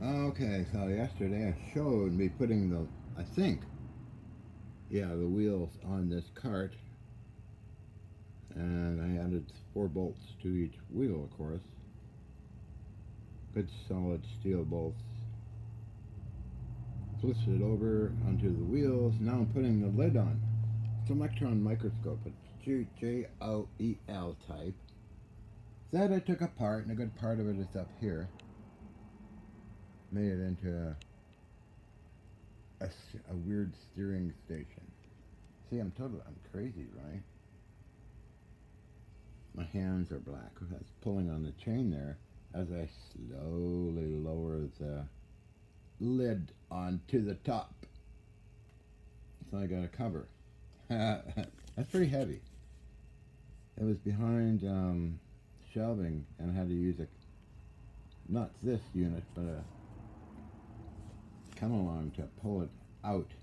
Okay, so yesterday I showed me putting I think, the wheels on this cart, and I added 4 bolts to each wheel, of course. Good solid steel bolts. Twisted it over onto the wheels. Now I'm putting the lid on. It's an electron microscope. It's JOEL type. That I took apart, and a good part of it is up here. Made it into a weird steering station. See, I'm crazy, right? My hands are black. That's pulling on the chain there as I slowly lower the lid onto the top. So I got a cover. That's pretty heavy. It was behind shelving, and I had to use not this unit, but a come along to pull it out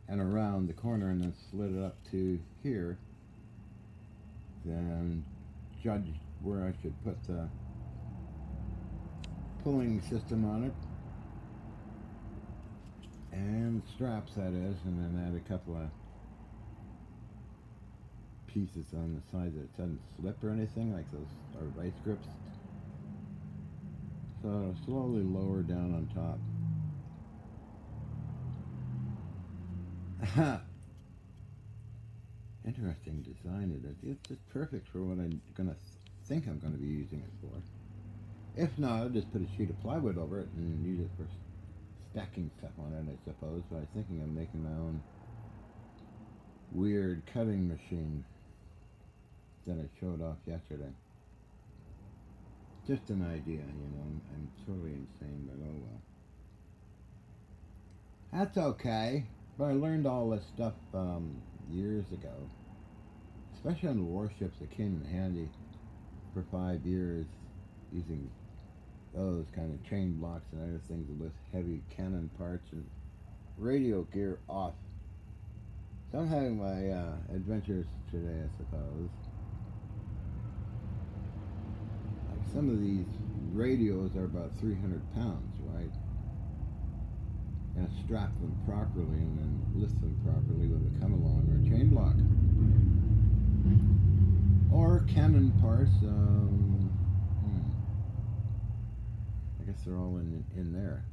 and around the corner, and then slid it up to here. Then judge where I should put the pulling system on it, and straps, that is, and then add a couple of pieces on the side that doesn't slip or anything, like those are vice grips. So slowly lower down on top. Interesting design it is. It's just perfect for what I'm gonna be using it for. If not, I'll just put a sheet of plywood over it and use it for stacking stuff on it, I suppose. But I was thinking of making my own weird cutting machine that I showed off yesterday. Just an idea. I'm totally insane, but oh well. That's okay. But I learned all this stuff years ago, especially on the warships. It came in handy for 5 years using those kind of chain blocks and other things to lift heavy cannon parts and radio gear off. So I'm having my adventures today, I suppose. Like some of these radios are about 300 pounds, right? And strap them properly and then lift them properly with a come along or a chain block. Or cannon parts. I guess they're all in there.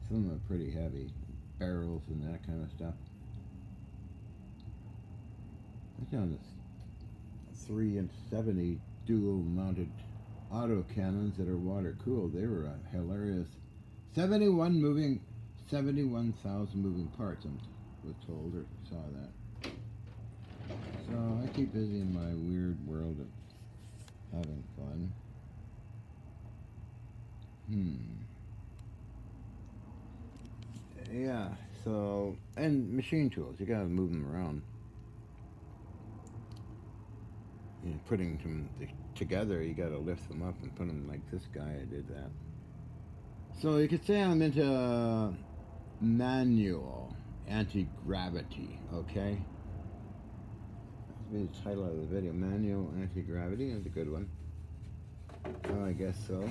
Some of them are pretty heavy. Barrels and that kind of stuff. I found this 3-inch 70 dual mounted auto cannons that are water cooled. They were a hilarious 71,000 moving parts, I was told or saw that. So I keep busy in my weird world of having fun. Yeah, so, and machine tools, you gotta move them around. Putting them together, you gotta lift them up and put them like this guy. I did that. So you could say I'm into manual anti-gravity, okay? That's be the title of the video. Manual anti-gravity is a good one. Oh, I guess so.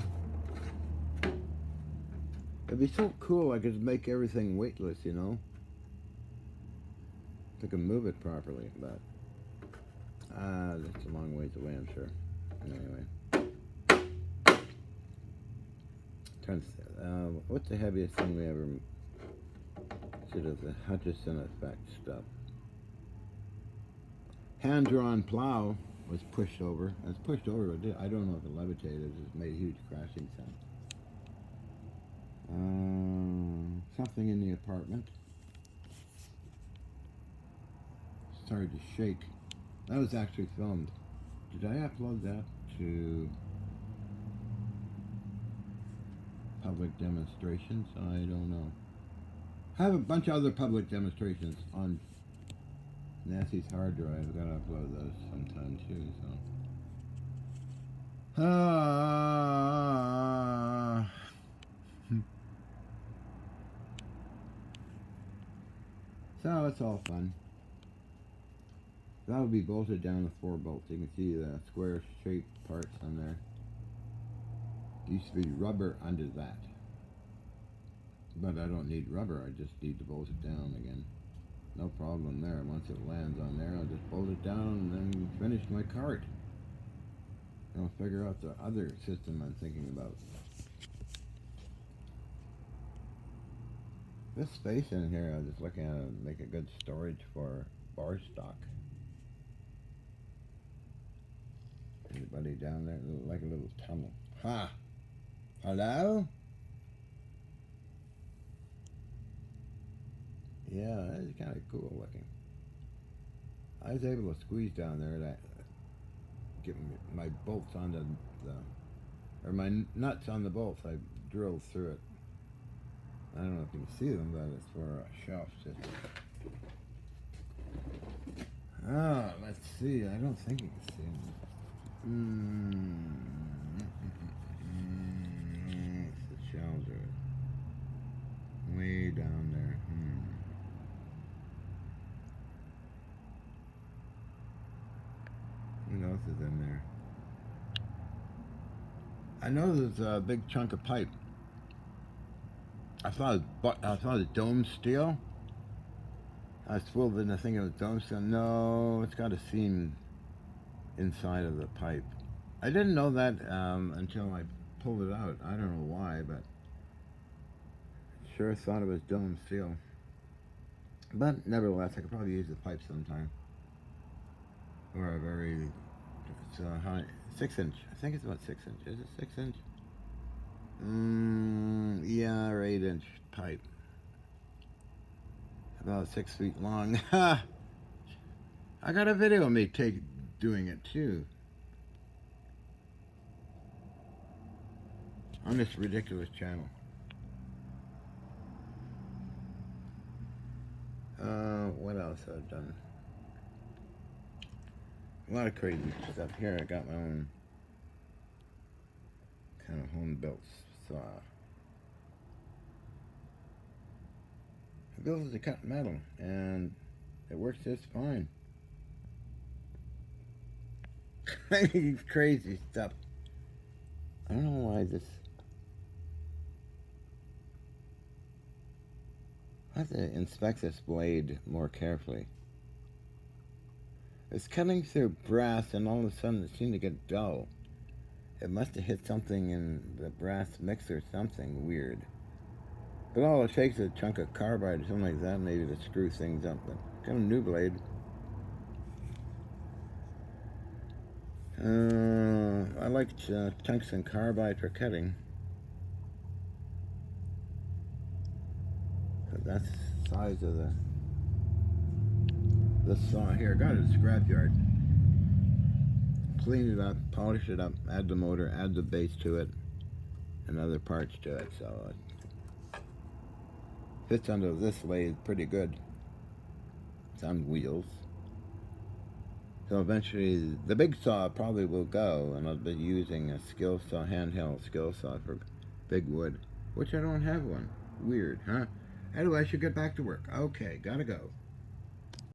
It'd be so cool I could make everything weightless. If I could move it properly, but that's a long ways away, I'm sure. Anyway. What's the heaviest thing we ever did of the Hutchison effect stuff? Hand-drawn plow was pushed over. It was pushed over, but I don't know if it levitated. It just made a huge crashing sound. Something in the apartment started to shake. That was actually filmed. Did I upload that to public demonstrations? I don't know. I have a bunch of other public demonstrations on Nancy's hard drive. I've got to upload those sometime too. So it's all fun. That will be bolted down with 4 bolts. You can see the square shaped parts on there. Used to be rubber under that. But I don't need rubber, I just need to bolt it down again. No problem there. Once it lands on there, I'll just bolt it down and then finish my cart. And I'll figure out the other system I'm thinking about. This space in here, I was just looking at it, make a good storage for bar stock. Anybody down there? Like a little tunnel. Ha! Hello? Yeah, that's kind of cool looking. I was able to squeeze down there to get my bolts on or my nuts on the bolts. I drilled through it. I don't know if you can see them, but it's for a shelf system. Ah, let's see. I don't think you can see them. The shelves are way down there. What else is in there? I know there's a big chunk of pipe. I thought it was dome steel. I was fooled into thinking it was dome steel. No, it's got a seam inside of the pipe. I didn't know that until I pulled it out. I don't know why, but sure thought it was dome steel. But nevertheless, I could probably use the pipe sometime. Or a very high 6-inch. I think it's about 6 inch. Is it 6-inch? Yeah, or 8-inch pipe. About 6 feet long. Ha! I got a video of me doing it too. On this ridiculous channel. What else I've done? A lot of crazy stuff. Here I got my own kind of home-built saw. It builds to cut metal, and it works just fine. Crazy stuff. I don't know why this... I have to inspect this blade more carefully. It's cutting through brass, and all of a sudden it seemed to get dull. It must have hit something in the brass mixer, something weird. But all it takes is a chunk of carbide or something like that, maybe to screw things up. But got a new blade. I like tungsten carbide for cutting. That's the size of the saw here. Got it at the scrapyard. Clean it up, polish it up, add the motor, add the base to it, and other parts to it. So it fits under this lathe pretty good. It's on wheels. So eventually, the big saw probably will go, and I'll be using a skill saw, handheld skill saw for big wood, which I don't have one. Weird, huh? Anyway, I should get back to work. Okay, gotta go.